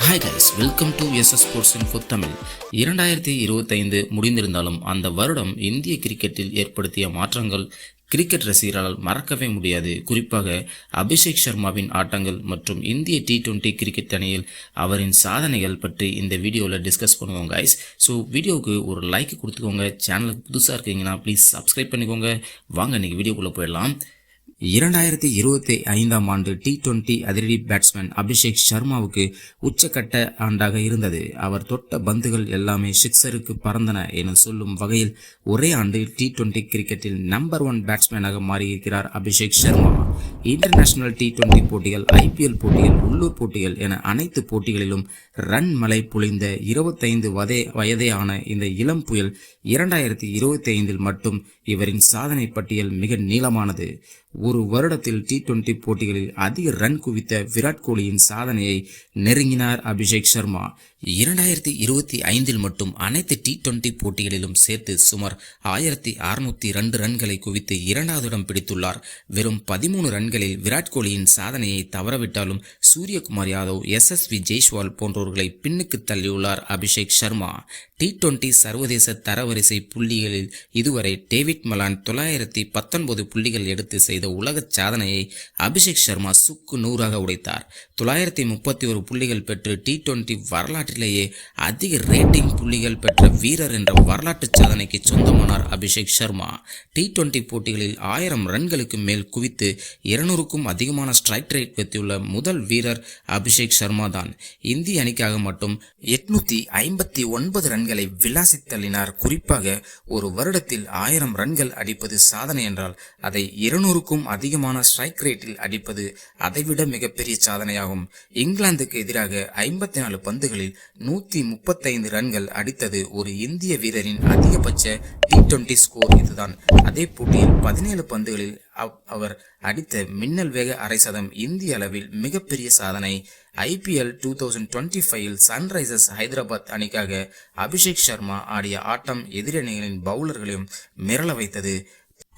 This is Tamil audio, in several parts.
Hi guys, welcome to SS sports info Tamil. 2025 முடிந்திருந்தாலும் அந்த வருடம் இந்திய கிரிக்கெட்டில் ஏற்படுத்திய மாற்றங்கள் கிரிக்கெட் ரசிகர்களால் மறக்கவே முடியாது. குறிப்பாக அபிஷேக் சர்மாவின் ஆட்டங்கள் மற்றும் இந்திய T20 கிரிக்கெட் அணியில் அவரின் சாதனைகள் பற்றி இந்த வீடியோவில் டிஸ்கஸ் பண்ணுவோம் கைஸ். ஸோ வீடியோவுக்கு ஒரு லைக் கொடுத்துக்கோங்க. சேனலுக்கு புதுசாக இருக்கீங்கன்னா ப்ளீஸ் சப்ஸ்கிரைப் பண்ணிக்கோங்க. வாங்க இன்றைக்கி வீடியோக்குள்ளே போயிடலாம். 2025ஆம் ஆண்டு T20 அதிரடி பேட்ஸ்மேன் அபிஷேக் சர்மாவுக்கு உச்சக்கட்ட ஆண்டாக இருந்தது. அவர் தொட்ட பந்துகள் எல்லாமே சிக்ஸருக்கு பறந்தன என சொல்லும் வகையில் ஒரே ஆண்டு T20 கிரிக்கெட்டில் நம்பர் 1 பேட்ஸ்மேனாக மாறியிருக்கிறார் அபிஷேக் சர்மா. இன்டர்நேஷனல் T20 போட்டிகள், IPL போட்டிகள், உள்ளூர் போட்டிகள் என அனைத்து போட்டிகளிலும் ரன் மழை பொழிந்த 25 வயதேயான இந்த இளம் புயல் 2025இல் மட்டும் இவரின் சாதனை பட்டியல் மிக நீளமானது. ஒரு வருடத்தில் T20 போட்டிகளில் அதிக ரன் குவித்த விராட் கோலியின் சாதனையை நெருங்கினார் அபிஷேக் சர்மா. 2025இல் மட்டும் அனைத்து T20 போட்டிகளிலும் சேர்த்து சுமார் 1602 ரன்களை குவித்து இரண்டாவது இடம் பிடித்துள்ளார். வெறும் 13 ரன்களில் விராட் கோலியின் சாதனையை தவறவிட்டாலும் சூரியகுமார் யாதவ், SSV ஜெய்ஸ்வால் போன்றோர்களை பின்னுக்கு தள்ளியுள்ளார் அபிஷேக் சர்மா. T20 சர்வதேச தரவரிசை புள்ளிகளில் இதுவரை டேவிட் மலான் 919 புள்ளிகள் எடுத்து செய்த உலக சாதனையை அபிஷேக் சர்மா சுக்கு நூறாக உடைத்தார். 931 புள்ளிகள் பெற்று T20 வரலாற்றிலேயே அதிக ரேட்டிங் புள்ளிகள் பெற்ற வீரர் என்ற வரலாற்று சாதனைக்கு சொந்தமானார் அபிஷேக் சர்மா. T20 போட்டிகளில் 1000 ரன்களுக்கு மேல் குவித்து 200க்கும் அதிகமான ஸ்ட்ரைக் ரேட் பெற்றுள்ள முதல் வீரர் அபிஷேக் சர்மா தான். இந்திய அணிக்காக மட்டும் 859 ரன்களை விளாசி தள்ளினார். குறிப்பாக ஒரு வருடத்தில் 1000 ரன்கள் அடிப்பது சாதனை என்றால் அதை 200க்கும் அதிகமான ஸ்ட்ரைக் ரேட்டில் அடிப்பது அதைவிட மிகப்பெரிய சாதனையாகும். இங்கிலாந்துக்கு எதிராக 54 பந்துகளில் 135 ரன்கள் அடித்தது ஒரு இந்திய வீரரின் அதிகபட்ச T20 ஸ்கோர் இதுதான். அதே போட்டியில் 17 பந்துகளில் அவர் அடித்த மின்னல் வேக அரை சதம் இந்திய அளவில் மிகப்பெரிய சாதனை. IPL 2025இல் சன்ரைசர்ஸ் ஹைதராபாத் அணிக்காக அபிஷேக் சர்மா ஆடிய ஆட்டம் எதிரணிகளின் பவுலர்களையும் மிரள வைத்தது.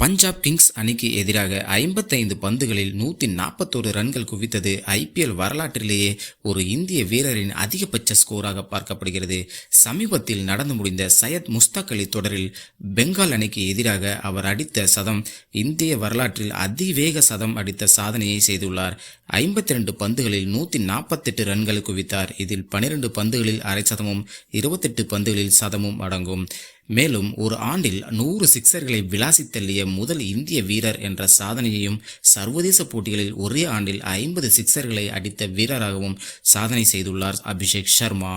பஞ்சாப் கிங்ஸ் அணிக்கு எதிராக 55 பந்துகளில் 141 ரன்கள் குவித்தது IPL வரலாற்றிலேயே ஒரு இந்திய வீரரின் அதிகபட்ச ஸ்கோராக பார்க்கப்படுகிறது. சமீபத்தில் நடந்து முடிந்த சையத் முஸ்தாக் அலி தொடரில் பெங்கால் அணிக்கு எதிராக அவர் அடித்த சதம் இந்திய வரலாற்றில் அதிவேக சதம் அடித்த சாதனையை செய்துள்ளார். 52 பந்துகளில் 148 ரன்கள் குவித்தார். இதில் 12 பந்துகளில் அரை சதமும் 28 பந்துகளில் சதமும் அடங்கும். மேலும் ஒரு ஆண்டில் 100 சிக்ஸர்களை விளாசி தள்ளிய முதல் இந்திய வீரர் என்ற சாதனையையும், சர்வதேச போட்டிகளில் ஒரே ஆண்டில் 50 சிக்ஸர்களை அடித்த வீரராகவும் சாதனை செய்துள்ளார் அபிஷேக் சர்மா.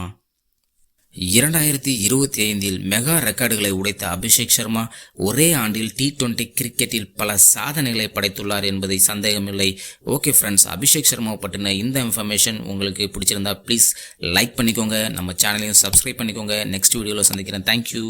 2025இல் மெகா ரெக்கார்டுகளை உடைத்த அபிஷேக் சர்மா ஒரே ஆண்டில் T20 கிரிக்கெட்டில் பல சாதனைகளை படைத்துள்ளார் என்பதை சந்தேகமில்லை. ஓகே ஃப்ரெண்ட்ஸ், அபிஷேக் சர்மாவை பற்றின இந்த இன்ஃபர்மேஷன் உங்களுக்கு பிடிச்சிருந்தா ப்ளீஸ் லைக் பண்ணிக்கோங்க. நம்ம சேனலையும் சப்ஸ்கிரைப் பண்ணிக்கோங்க. நெக்ஸ்ட் வீடியோவில் சந்திக்கிறேன். தேங்க்யூ.